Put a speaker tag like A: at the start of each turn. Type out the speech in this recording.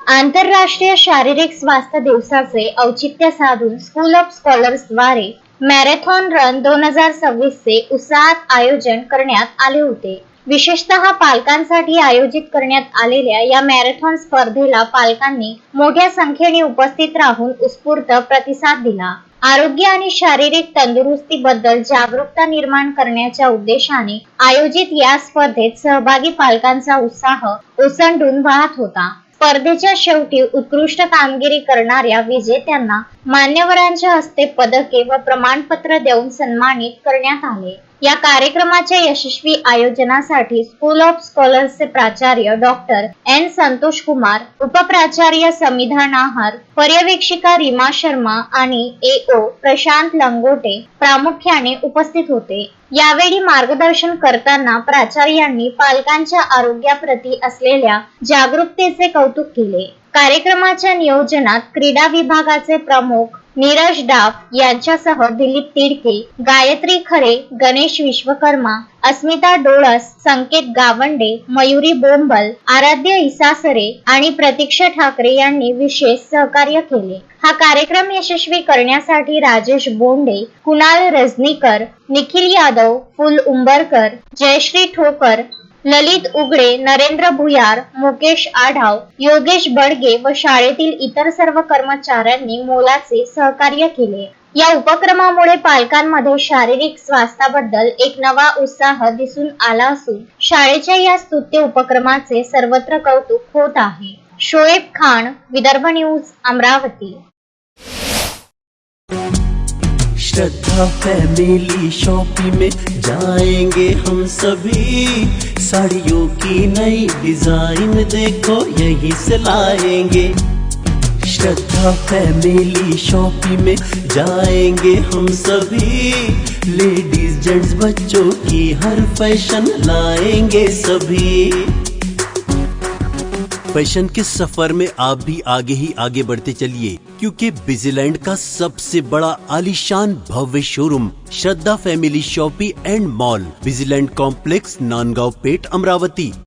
A: आंतरराष्ट्रीय शारीरिक स्वास्थ्य दिवसाचे औचित्य साधून स्कूल ऑफ स्कॉलर्स द्वारे मॅरेथॉन रन 2026 चे उत्साहात आयोजन करण्यात आले होते। विशेषतः पालकांसाठी आयोजित करण्यात आलेल्या या मॅरेथॉन स्पर्धेला पालकांनी मोठ्या संख्येने उपस्थित राहून उत्स्फूर्त प्रतिसाद दिला। आरोग्य आणि शारीरिक तंदुरुस्तीबद्दल जागरूकता निर्माण करण्याच्या उद्देशाने आयोजित या स्पर्धेत सहभागी पालकांचा उत्साह ओसंडून वाहत होता। स्पर्धेच्या शेवटी उत्कृष्ट कामगिरी करणाऱ्या विजेत्यांना मान्यवरांच्या हस्ते पदके व प्रमाणपत्र देऊन सन्मानित करण्यात आले। या कार्यक्रमाच्या यशस्वी आयोजनासाठी स्कूल ऑफ स्कॉलर्सचे प्राचार्य डॉक्टर एन संतोष कुमार, उपप्राचार्य समिधा नाहर, पर्यवेक्षिका रीमा शर्मा आणि AO प्रशांत लंगोटे प्रामुख्याने उपस्थित होते। यावेळी मार्गदर्शन करताना प्राचार्यांनी पालकांच्या आरोग्याप्रती असलेल्या जागरूकतेचे कौतुक केले। कार्यक्रमाच्या नियोजनात क्रीडा विभागाचे प्रमुख नीरज डाफ यांच्यासह दिलीप तिडके, गायत्री खरे, गणेश विश्वकर्मा, अस्मिता डोळस, संकेत गावंडे, मयुरी बोंबल, आराध्य इसासरे आणि प्रतीक्षा ठाकरे यांनी विशेष सहकार्य केले। हा कार्यक्रम यशस्वी करण्यासाठी राजेश बोंडे, कुणाल रजनीकर, निखिल यादव, फुल उंबरकर, जयश्री ठोकर, ललित उगडे, नरेंद्र भुयार, मुकेश आढाव, योगेश बडगे व शाळेतील इतर सर्व कर्मचाऱ्यांनी मोलाचे सहकार्य केले। या उपक्रमामुळे पालकांमध्ये शारीरिक स्वास्थ्याबद्दल एक नवा उत्साह दिसून आला असून शाळेच्या या स्तुत्य उपक्रमाचे सर्वत्र कौतुक होत आहे। शोएब खान, विदर्भ न्यूज, अमरावती।
B: श्रद्धा फैमिली शॉपिंग में जाएंगे हम सभी, साड़ियों की नई डिजाइन देखो यहीं से लाएंगे। श्रद्धा फैमिली शॉपिंग में जाएंगे हम सभी, लेडीज जेंट्स बच्चों की हर फैशन लाएंगे सभी। फैशन के सफर में आप भी आगे ही आगे बढ़ते चलिए, क्योंकि बिजीलैंड का सबसे बड़ा आलीशान भव्य showroom Shraddha family shopping and mall, Busyland complex, Nandgaon Peth, Amravati.